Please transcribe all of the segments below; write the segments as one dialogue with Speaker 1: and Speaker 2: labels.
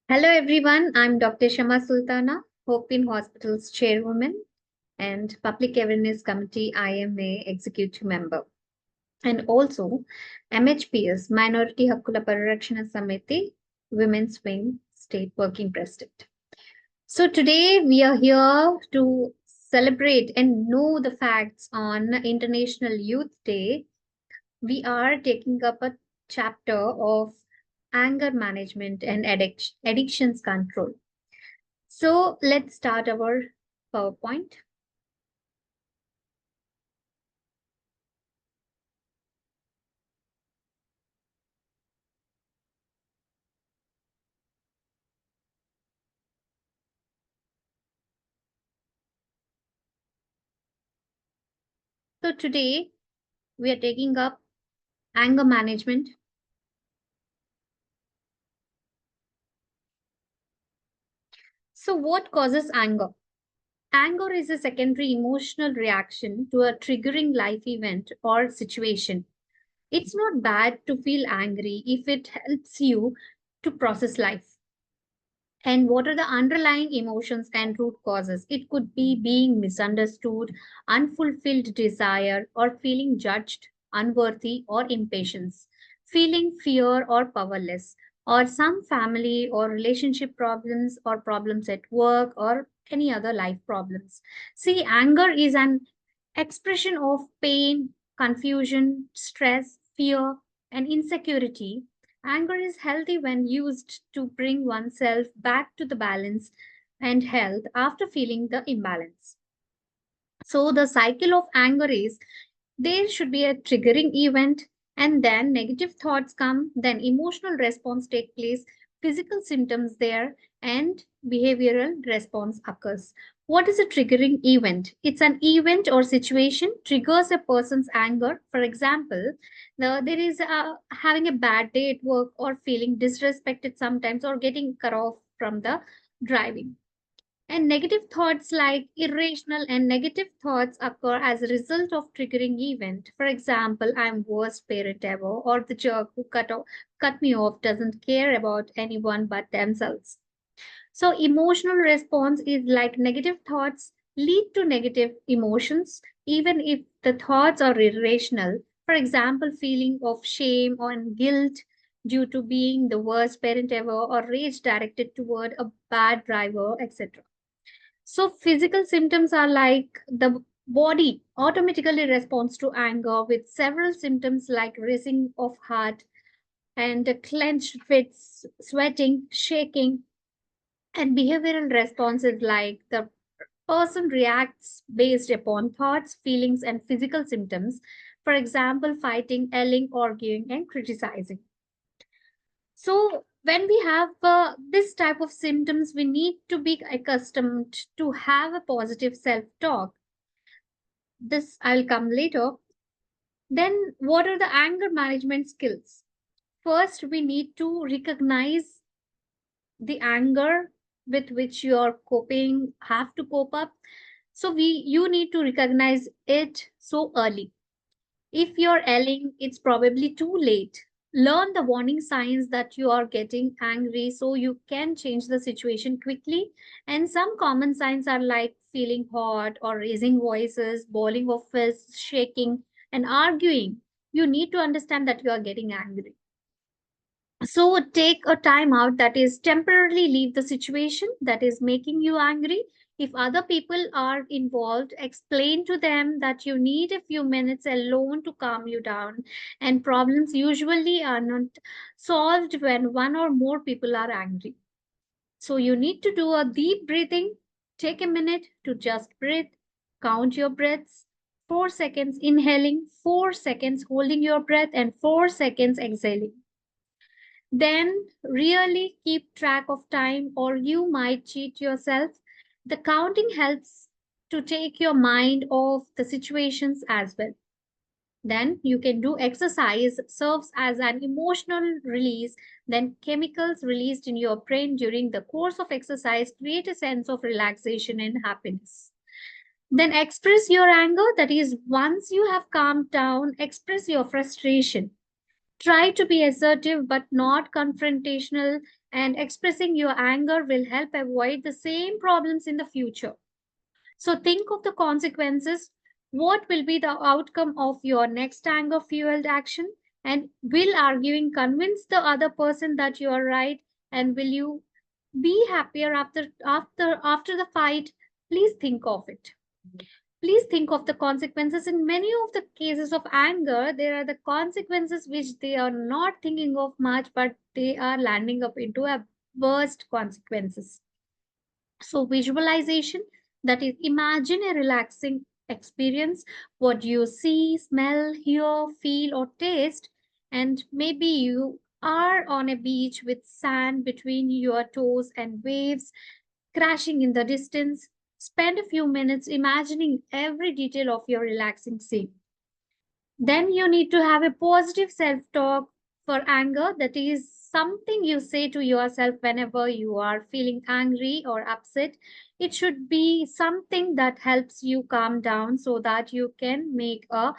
Speaker 1: Hello everyone, I'm Dr. Shama Sultana, Hope in Hospitals Chairwoman and Public Awareness Committee IMA Executive Member, and also MHPS Minority Hakkula Parirakshana Samiti Women's Wing State Working President. So today we are here to celebrate and know the facts on International Youth Day. We are taking up a chapter of anger management and addictions control. So let's start our PowerPoint. So today we are taking up anger management. So what causes anger? Anger is a secondary emotional reaction to a triggering life event or situation. It's not bad to feel angry if it helps you to process life. And what are the underlying emotions and root causes? It could be being misunderstood, unfulfilled desire, or feeling judged, unworthy, or impatience, feeling fear or powerless, or some family or relationship problems, or problems at work, or any other life problems. See, anger is an expression of pain, confusion, stress, fear, and insecurity. Anger is healthy when used to bring oneself back to the balance and health after feeling the imbalance. So, the cycle of anger is there should be a triggering event, and then negative thoughts come, then emotional response take place, physical symptoms there, and behavioral response occurs. What is a triggering event? It's an event or situation triggers a person's anger. For example, there is having a bad day at work, or feeling disrespected sometimes, or getting cut off from the driving. And negative thoughts like irrational and negative thoughts occur as a result of triggering event. For example, I'm worst parent ever, or the jerk who cut me off doesn't care about anyone but themselves. So emotional response is like negative thoughts lead to negative emotions, even if the thoughts are irrational. For example, feeling of shame or guilt due to being the worst parent ever, or rage directed toward a bad driver, etc. So physical symptoms are like the body automatically responds to anger with several symptoms like racing of heart and clenched fists, sweating, shaking, and behavioral responses like the person reacts based upon thoughts, feelings, and physical symptoms. For example, fighting, yelling, arguing, and criticizing. So when we have this type of symptoms, we need to be accustomed to have a positive self-talk. This I'll come later. Then what are the anger management skills? First, we need to recognize the anger with which you are coping, have to cope up. So you need to recognize it so early. If you're yelling, it's probably too late. Learn the warning signs that you are getting angry so you can change the situation quickly. And some common signs are like feeling hot or raising voices, balling of fists, shaking, and arguing. You need to understand that you are getting angry. So take a time out, that is temporarily leave the situation that is making you angry. If other people are involved, explain to them that you need a few minutes alone to calm you down. And problems usually are not solved when one or more people are angry. So you need to do a deep breathing. Take a minute to just breathe. Count your breaths. 4 seconds inhaling, 4 seconds holding your breath, and 4 seconds exhaling. Then really keep track of time, or you might cheat yourself. The counting helps to take your mind off the situations as well. Then you can do exercise, serves as an emotional release. Then chemicals released in your brain during the course of exercise create a sense of relaxation and happiness. Then express your anger, that is, once you have calmed down, express your frustration. Try to be assertive but not confrontational, and expressing your anger will help avoid the same problems in the future. So think of the consequences. What will be the outcome of your next anger fueled action? And will arguing convince the other person that you are right? And will you be happier after the fight? Please think of it. Please think of the consequences. In many of the cases of anger, there are the consequences which they are not thinking of much, but they are landing up into a worst consequences. So, visualization, that is, imagine a relaxing experience, what you see, smell, hear, feel, or taste, and maybe you are on a beach with sand between your toes and waves crashing in the distance. Spend a few minutes imagining every detail of your relaxing scene. Then you need to have a positive self talk for anger. That is something you say to yourself whenever you are feeling angry or upset. It should be something that helps you calm down so that you can make a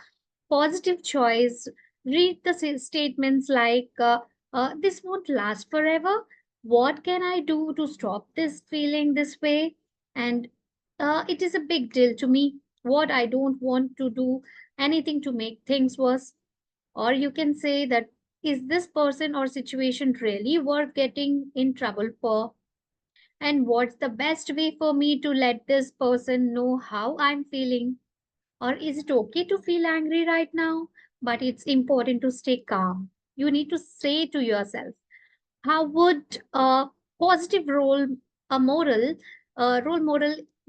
Speaker 1: positive choice. Read the statements like, this won't last forever. What can I do to stop this feeling this way? And it is a big deal to me. What I don't want to do anything to make things worse. Or you can say that, is this person or situation really worth getting in trouble for? And what's the best way for me to let this person know how I'm feeling? Or is it okay to feel angry right now? But it's important to stay calm. You need to say to yourself, how would a positive role model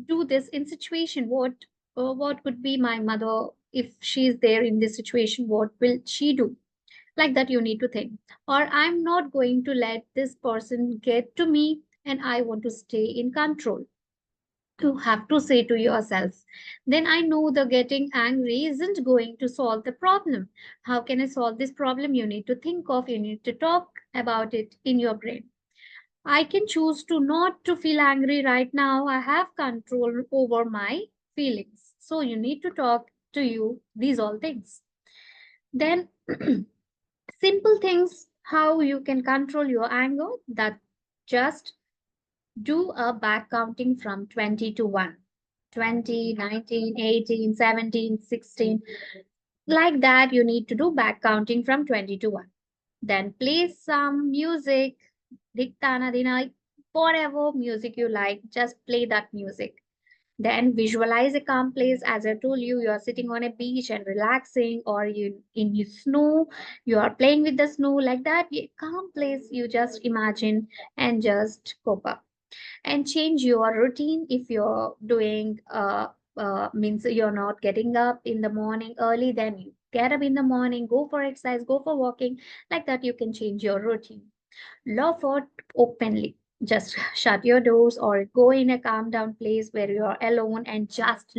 Speaker 1: do this in situation? What would be my mother if she's there in this situation? What will she do? Like that, you need to think. Or I'm not going to let this person get to me, and I want to stay in control. You have to say to yourself, then I know the getting angry isn't going to solve the problem. How can I solve this problem? You need to think of, you need to talk about it in your brain. I can choose to not to feel angry right now. I have control over my feelings. So you need to talk to you these all things. Then simple things how you can control your anger, that just do a back counting from 20 to 1. 20, 19, 18, 17, 16. Like that, you need to do back counting from 20 to 1. Then play some music, diktana dina, whatever music you like, just play that music. Then visualize a calm place. As I told you, you are sitting on a beach and relaxing, or you in your snow, you are playing with the snow like that. A calm place you just imagine and just cope up and change your routine. If you're doing means you're not getting up in the morning early, then you get up in the morning, go for exercise, go for walking. Like that, you can change your routine. Laugh out openly. Just shut your doors or go in a calm down place where you're alone and just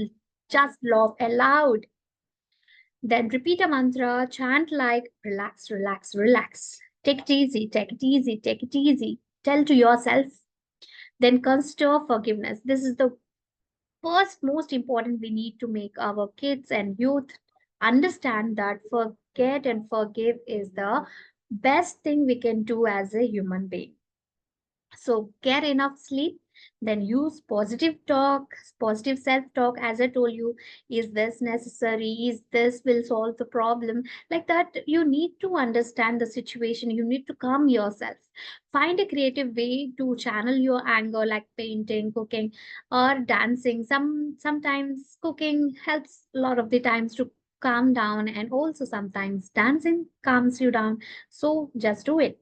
Speaker 1: laugh aloud. Then repeat a mantra, chant like relax, relax, relax. Take it easy, take it easy, take it easy. Tell to yourself. Then consider forgiveness. This is the first most important. We need to make our kids and youth understand that forget and forgive is the best thing we can do as a human being. So get enough sleep, then use positive talk, positive self-talk. As I told you, is this necessary? Is this will solve the problem? Like that, you need to understand the situation. You need to calm yourself. Find a creative way to channel your anger, like painting, cooking, or dancing. Sometimes cooking helps a lot of the times to calm down, and also sometimes dancing calms you down. So just do it.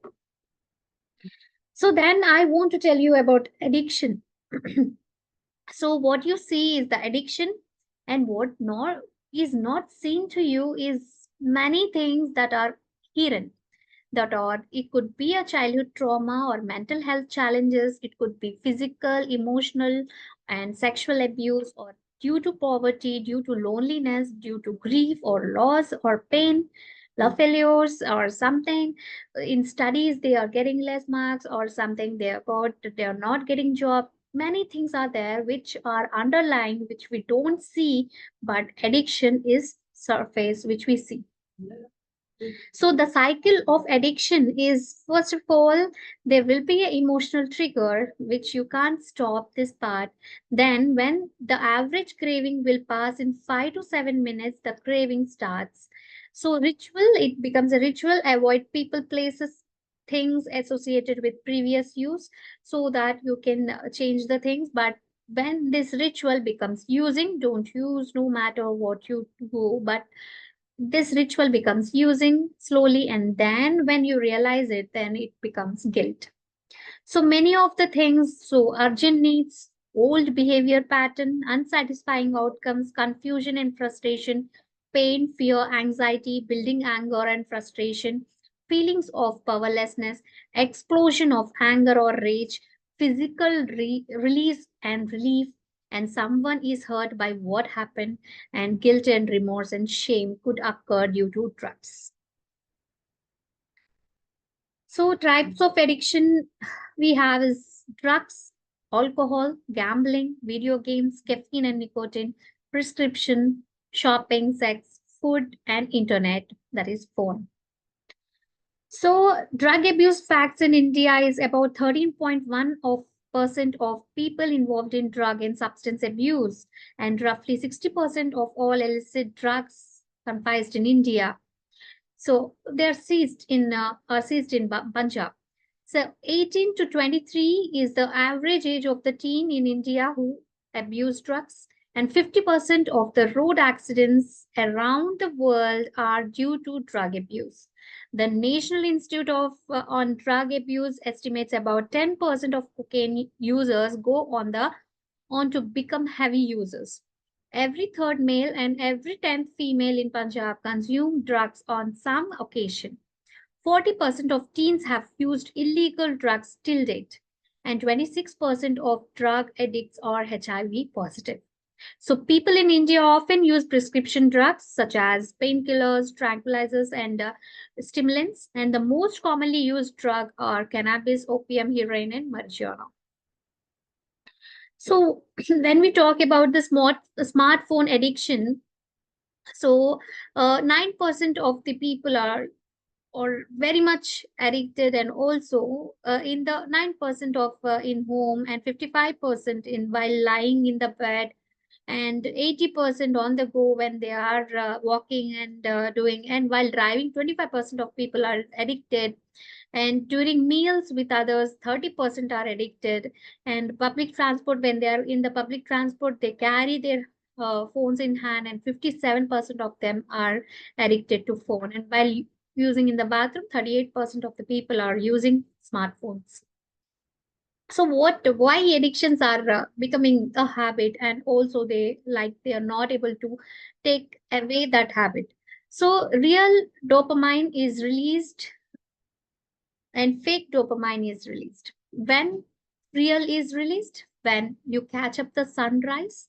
Speaker 1: So then I want to tell you about addiction. So what you see is the addiction, and what not is not seen to you is many things that are hidden. That are, it could be a childhood trauma or mental health challenges. It could be physical, emotional, and sexual abuse, or due to poverty, due to loneliness, due to grief or loss or pain, love failures or something. In studies they are getting less marks or something, they are not getting job. Many things are there which are underlying, which we don't see, but addiction is surface which we see. So the cycle of addiction is, first of all, there will be an emotional trigger which you can't stop this part. Then when the average craving will pass in 5 to 7 minutes, the craving starts. So ritual, it becomes a ritual. Avoid people, places, things associated with previous use so that you can change the things. But when this ritual becomes using, don't use no matter what you do. But this ritual becomes using slowly, and then when you realize it, then it becomes guilt. So many of the things, so urgent needs, old behavior pattern, unsatisfying outcomes, confusion and frustration, pain, fear, anxiety, building anger and frustration, feelings of powerlessness, explosion of anger or rage, physical release and relief, and someone is hurt by what happened, and guilt and remorse and shame could occur due to drugs. So types of addiction we have is drugs, alcohol, gambling, video games, caffeine and nicotine, prescription, shopping, sex, food, and internet, that is phone. So drug abuse facts in India is about 13.1 of percent of people involved in drug and substance abuse, and roughly 60% of all illicit drugs confisced in India. So they're seized in Punjab. So 18 to 23 is the average age of the teen in India who abuse drugs, and 50% of the road accidents around the world are due to drug abuse. The National Institute of on Drug Abuse estimates about 10% of cocaine users go on to become heavy users. Every third male and every 10th female in Punjab consume drugs on some occasion. 40% of teens have used illegal drugs till date, and 26% of drug addicts are HIV positive. So, people in India often use prescription drugs such as painkillers, tranquilizers, and stimulants, and the most commonly used drug are cannabis, opium, heroin, and marijuana. So, when we talk about the smartphone addiction, so 9% of the people are or very much addicted, and also in the 9% of in home, and 55% in while lying in the bed, and 80% on the go when they are walking and doing, and while driving 25% of people are addicted, and during meals with others 30% are addicted, and public transport, when they are in the public transport they carry their phones in hand, and 57% of them are addicted to phone, and while using in the bathroom 38% of the people are using smartphones. So what, why addictions are becoming a habit, and also they are not able to take away that habit. So real dopamine is released and fake dopamine is released. When real is released, when you catch up the sunrise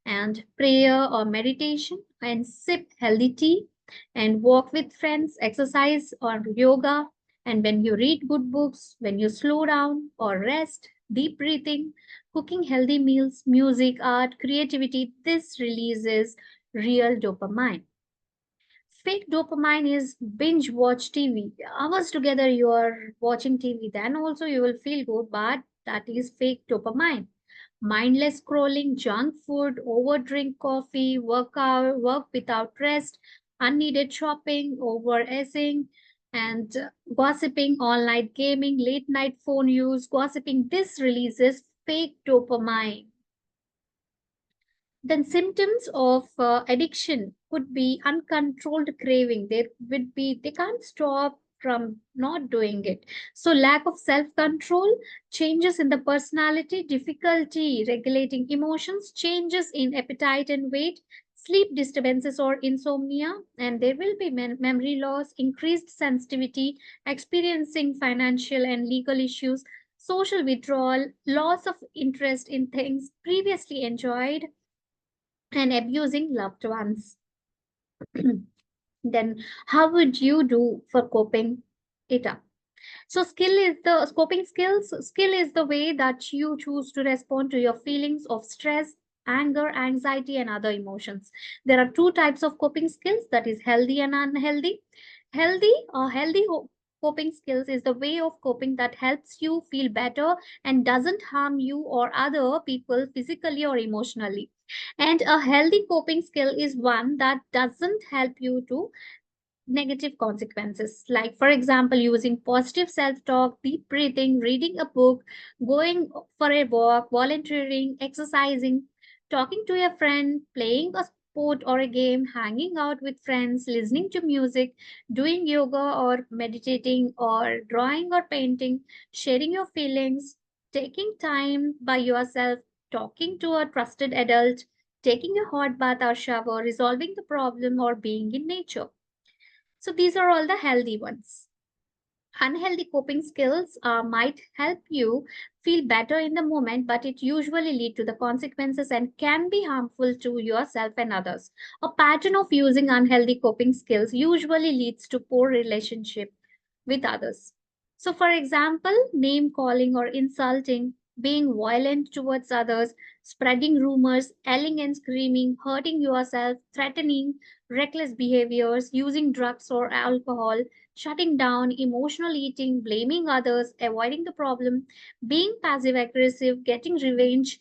Speaker 1: and prayer or meditation and sip healthy tea and walk with friends, exercise or yoga, and when you read good books, when you slow down or rest, deep breathing, cooking healthy meals, music, art, creativity, this releases real dopamine. Fake dopamine is binge watch TV. Hours together you are watching TV, then also you will feel good, but that is fake dopamine. Mindless scrolling, junk food, overdrink coffee, work without rest, unneeded shopping, overeating, and gossiping, all night gaming, late night phone use, gossiping. This releases fake dopamine. Then symptoms of addiction could be uncontrolled craving. There would be, they can't stop from not doing it. So lack of self-control, changes in the personality, difficulty regulating emotions, changes in appetite and weight, sleep disturbances or insomnia, and there will be memory loss, increased sensitivity, experiencing financial and legal issues, social withdrawal, loss of interest in things previously enjoyed, and abusing loved ones. Then how would you do for coping it up? So skill is the way that you choose to respond to your feelings of stress, anger, anxiety, and other emotions. There are two types of coping skills, that is healthy and unhealthy. Healthy coping skills is the way of coping that helps you feel better and doesn't harm you or other people physically or emotionally. And a healthy coping skill is one that doesn't help you to negative consequences. Like, for example, using positive self talk, deep breathing, reading a book, going for a walk, volunteering, exercising, talking to a friend, playing a sport or a game, hanging out with friends, listening to music, doing yoga or meditating, or drawing or painting, sharing your feelings, taking time by yourself, talking to a trusted adult, taking a hot bath or shower, resolving the problem, or being in nature. So these are all the healthy ones. Unhealthy coping skills might help you feel better in the moment, but it usually lead to the consequences and can be harmful to yourself and others. A pattern of using unhealthy coping skills usually leads to poor relationship with others. So, for example, name calling or insulting, being violent towards others, spreading rumors, yelling and screaming, hurting yourself, threatening, reckless behaviors, using drugs or alcohol, shutting down, emotional eating, blaming others, avoiding the problem, being passive aggressive, getting revenge,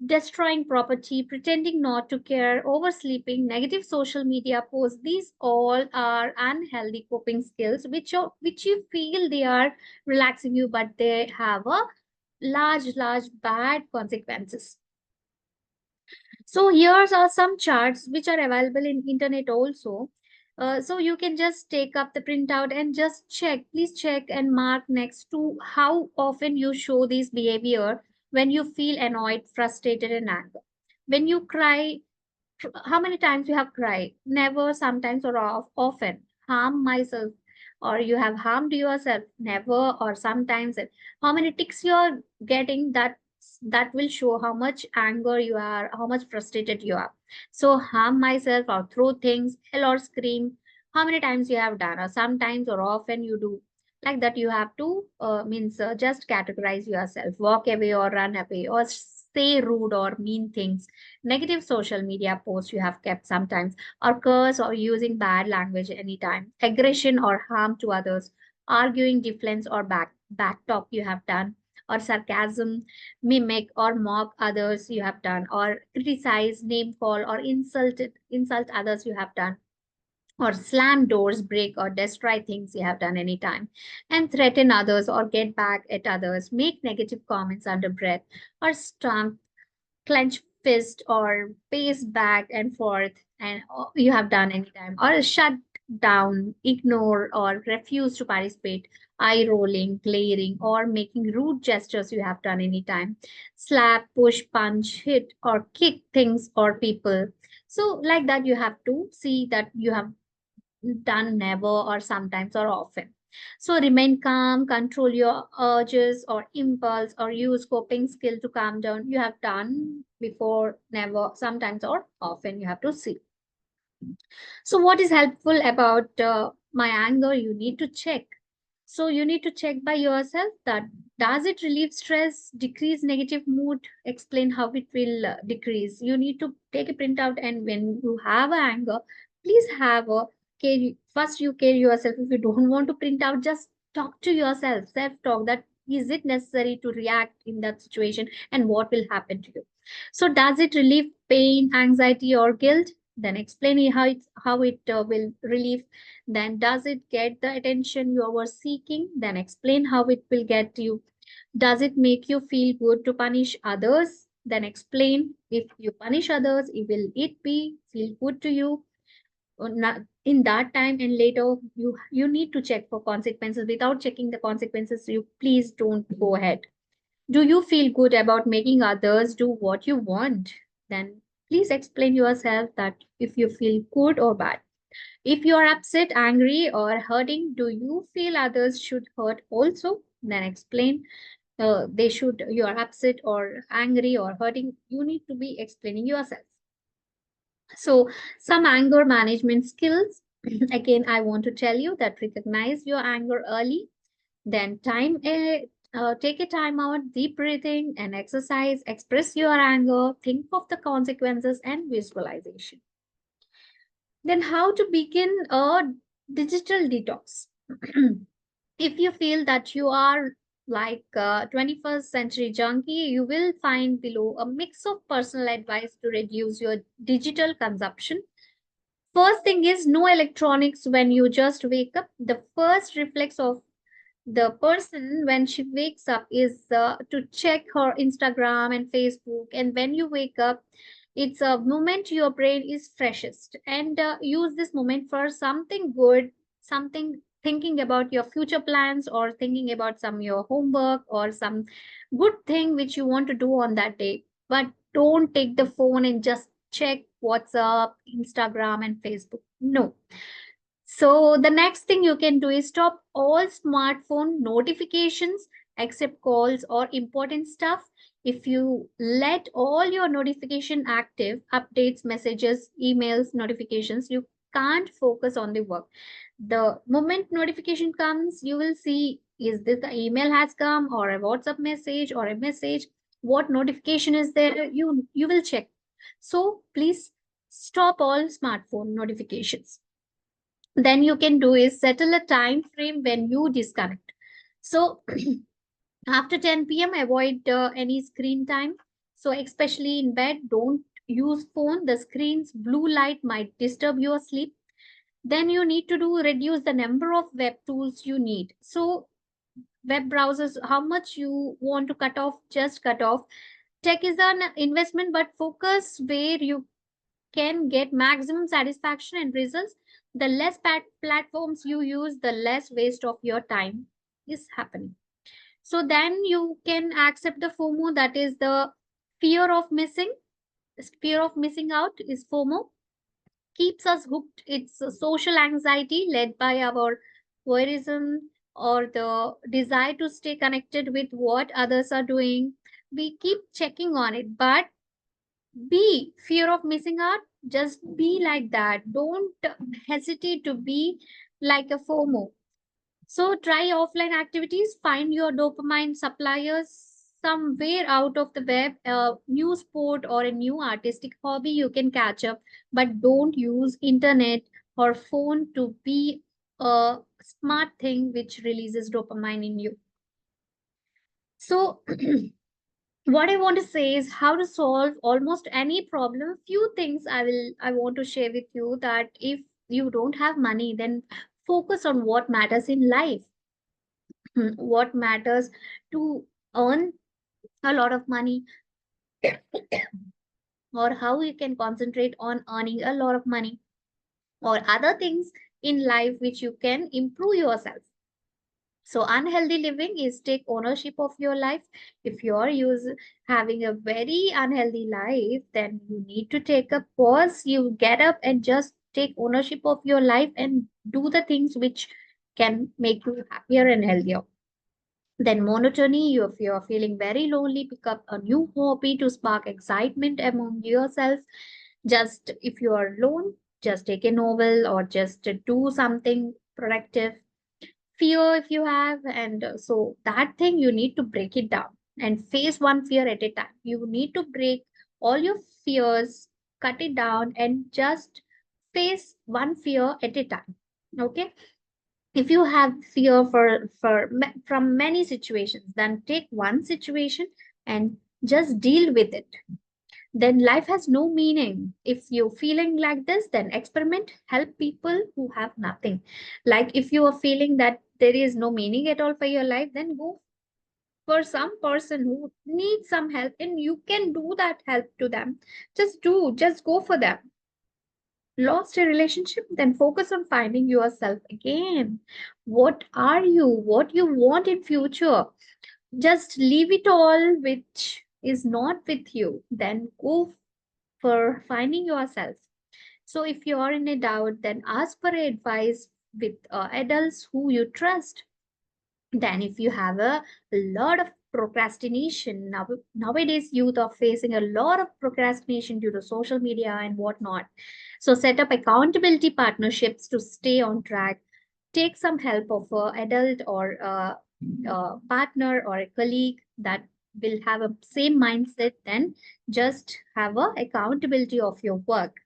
Speaker 1: destroying property, pretending not to care, oversleeping, negative social media posts. These all are unhealthy coping skills, which you feel they are relaxing you, but they have a large bad consequences. So here's are some charts which are available in internet also. So you can just take up the printout and just check. Please check and mark next to how often you show this behavior when you feel annoyed, frustrated, and anger. When you cry, how many times you have cried? Never, sometimes, or often. Harm myself, or you have harmed yourself? Never, or sometimes. How many ticks you are getting? That will show how much anger you are, how much frustrated you are. So harm myself or throw things, yell or scream. How many times you have done, or sometimes, or often you do. Like that, you have to means just categorize yourself. Walk away or run away, or say rude or mean things. Negative social media posts you have kept sometimes, or curse or using bad language anytime, aggression or harm to others, arguing, defense or back talk you have done, or sarcasm, mimic or mock others you have done, or criticize, name call or insult others you have done, or slam doors, break or destroy things you have done anytime, and threaten others or get back at others, make negative comments under breath, or stomp, clench fist or pace back and forth, and you have done anytime, or shut down, ignore or refuse to participate, eye rolling, glaring or making rude gestures you have done anytime, slap, push, punch, hit or kick things or people. So like that you have to see that you have done never or sometimes or often. So remain calm, control your urges or impulse, or use coping skill to calm down. You have done before, never, sometimes or often. You have to see. So what is helpful about my anger? You need to check. So you need to check by yourself that does it relieve stress, decrease negative mood, explain how it will decrease. You need to take a printout, and when you have a anger, please have a care. First, you care yourself. If you don't want to print out, just talk to yourself, self-talk. That is it necessary to react in that situation, and what will happen to you? So does it relieve pain, anxiety, or guilt? Then explain how it will relieve. Then does it get the attention you were seeking? Then explain how it will get you. Does it make you feel good to punish others? Then explain, if you punish others, will it be feel good to you or not in that time, and later you need to check for consequences. Without checking the consequences, you please don't go ahead. Do you feel good about making others do what you want? Then please explain yourself that if you feel good or bad. If you are upset, angry, or hurting, do you feel others should hurt also? Then explain they should, you are upset or angry or hurting, you need to be explaining yourself. So, some anger management skills. Again, I want to tell you that recognize your anger early, then take a time out, deep breathing and exercise, express your anger, think of the consequences and visualization. Then how to begin a Digital detox. If you feel that you are like 21st century junkie, you will find below a mix of personal advice to reduce your digital consumption. First thing is no electronics when you just wake up. The first reflex of the person when she wakes up is to check her Instagram and Facebook. And when you wake up, it's a moment your brain is freshest. And use this moment for something good, something thinking about your future plans or thinking about some your homework or some good thing which you want to do on that day. But don't take the phone and just check WhatsApp, Instagram, and Facebook. No, so the next thing you can do is stop all smartphone notifications except calls or important stuff. If you let all your notification active, updates, messages, emails, notifications, you can't focus on the work. The moment notification comes, you will see is this the email has come or a WhatsApp message or a message? What notification is there? You will check. So please stop all smartphone notifications. Then you can do is settle a time frame when you disconnect. So after 10 p.m. avoid any screen time. So especially in bed, don't use phone. The screen's blue light might disturb your sleep. Then you need to do reduce the number of web tools you need. So web browsers, how much you want to cut off, just cut off. Tech is an investment, but focus where you can get maximum satisfaction and results. The less platforms you use, the less waste of your time is happening. So then you can accept the FOMO, that is the fear of missing. Fear of missing out is FOMO. Keeps us hooked. It's a social anxiety led by our voyeurism or the desire to stay connected with what others are doing. We keep checking on it, but be fear of missing out, just be like that. Don't hesitate to be like a FOMO. So try offline activities, find your dopamine suppliers somewhere out of the web, a new sport or a new artistic hobby you can catch up, but don't use internet or phone to be a smart thing which releases dopamine in you. So what I want to say is how to solve almost any problem. Few things I want to share with you, that if you don't have money, then focus on what matters in life. What matters to earn a lot of money, or how you can concentrate on earning a lot of money, or other things in life which you can improve yourself. So unhealthy living is take ownership of your life. If you're having a very unhealthy life, then you need to take a pause. You get up and just take ownership of your life and do the things which can make you happier and healthier. Then monotony, if you're feeling very lonely, pick up a new hobby to spark excitement among yourself. Just if you are alone, just take a novel or just do something productive. Fear if you have, and so that thing you need to break it down and face one fear at a time. You need to break all your fears, cut it down, and just face one fear at a time. Okay, if you have fear from many situations, then take one situation and just deal with it. Then life has no meaning. If you're feeling like this, then experiment, help people who have nothing. Like if you are feeling that there is no meaning at all for your life, then go for some person who needs some help and you can do that help to them. Just go for them. Lost a relationship, then focus on finding yourself again. What are you? What you want in future? Just leave it all which is not with you. Then go for finding yourself. So if you are in a doubt, then ask for advice with adults who you trust. Then if you have a lot of procrastination, nowadays youth are facing a lot of procrastination due to social media and whatnot. So set up accountability partnerships to stay on track. Take some help of an adult or a partner or a colleague that will have a same mindset. Then just have a accountability of your work.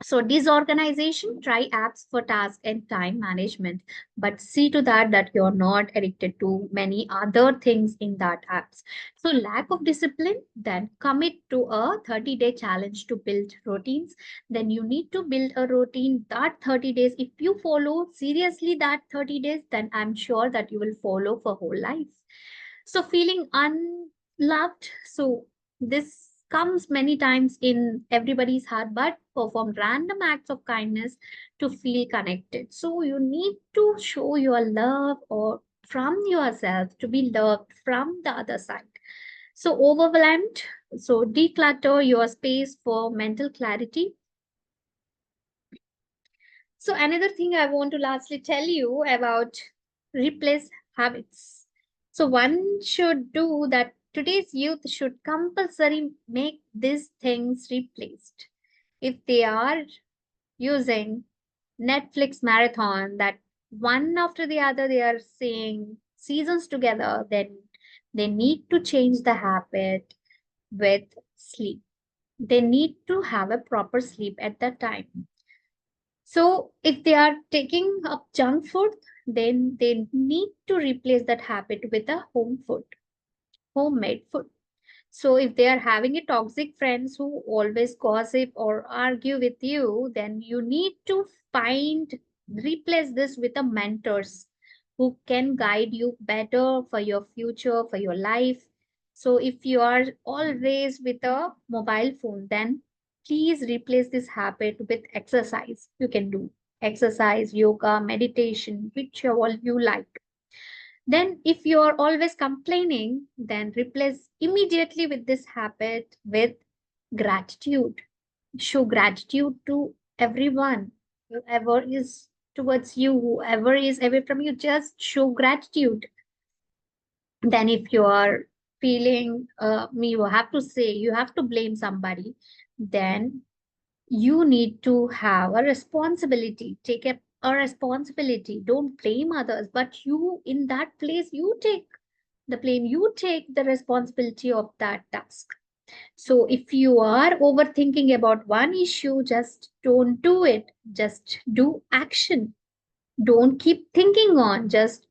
Speaker 1: So disorganization, try apps for task and time management, but see to that you're not addicted to many other things in that apps. So lack of discipline, then commit to a 30-day challenge to build routines. Then you need to build a routine that 30 days. If you follow seriously that 30 days, then I'm sure that you will follow for whole life. So feeling unloved, so this comes many times in everybody's heart, but perform random acts of kindness to feel connected. So you need to show your love or from yourself to be loved from the other side. So overwhelmed, so declutter your space for mental clarity. So another thing I want to lastly tell you about replace habits. So one should do that. Today's youth should compulsory make these things replaced. If they are using Netflix marathon, that one after the other they are seeing seasons together, then they need to change the habit with sleep. They need to have a proper sleep at that time. So if they are taking up junk food, then they need to replace that habit with a home food, homemade food. So if they are having a toxic friends who always gossip or argue with you, then you need to find replace this with a mentors who can guide you better for your future, for your life. So if you are always with a mobile phone, then please replace this habit with exercise. You can do exercise, yoga, meditation, whichever you like. Then, if you are always complaining, then replace immediately with this habit with gratitude. Show gratitude to everyone, whoever is towards you, whoever is away from you, just show gratitude. Then, if you are feeling, you have to say, you have to blame somebody, then you need to have a responsibility. Take a responsibility. Don't blame others, but you, in that place, you take the blame, you take the responsibility of that task. So if you are overthinking about one issue, just don't do it, just do action. Don't keep thinking on, just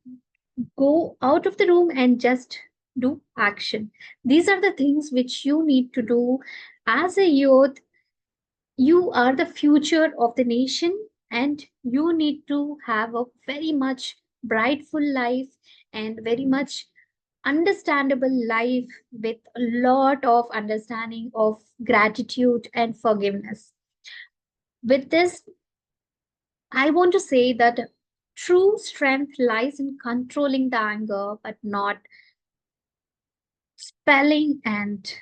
Speaker 1: go out of the room and just do action. These are the things which you need to do as a youth. You are the future of the nation, and you need to have a very much brightful life and very much understandable life with a lot of understanding of gratitude and forgiveness. With this, I want to say that true strength lies in controlling the anger, but not spelling and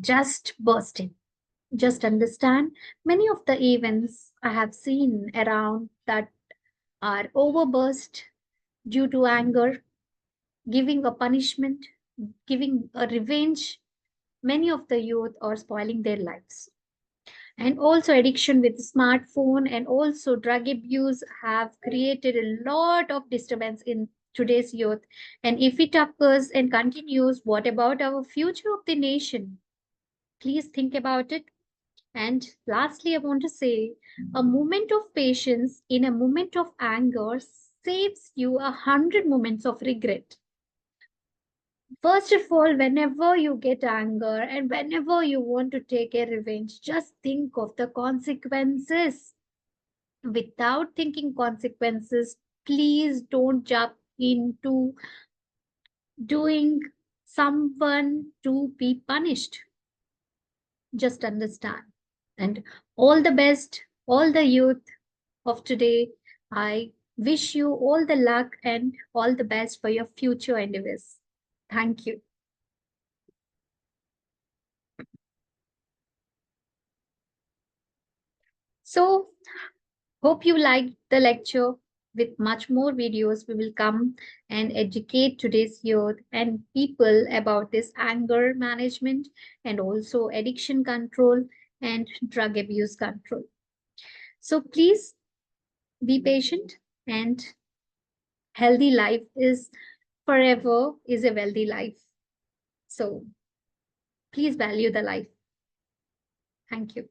Speaker 1: just bursting. Just understand many of the events I have seen around that are overburst due to anger, giving a punishment, giving a revenge. Many of the youth are spoiling their lives. And also addiction with smartphone and also drug abuse have created a lot of disturbance in today's youth. And if it occurs and continues, what about our future of the nation? Please think about it. And lastly, I want to say a moment of patience in a moment of anger saves you 100 moments of regret. First of all, whenever you get anger and whenever you want to take a revenge, just think of the consequences. Without thinking consequences, please don't jump into doing someone to be punished. Just understand. And all the best, all the youth of today. I wish you all the luck and all the best for your future endeavors. Thank you. So, hope you liked the lecture. With much more videos, we will come and educate today's youth and people about this anger management and also addiction control and drug abuse control. So please be patient, and healthy life is forever is a wealthy life. So please value the life. Thank you.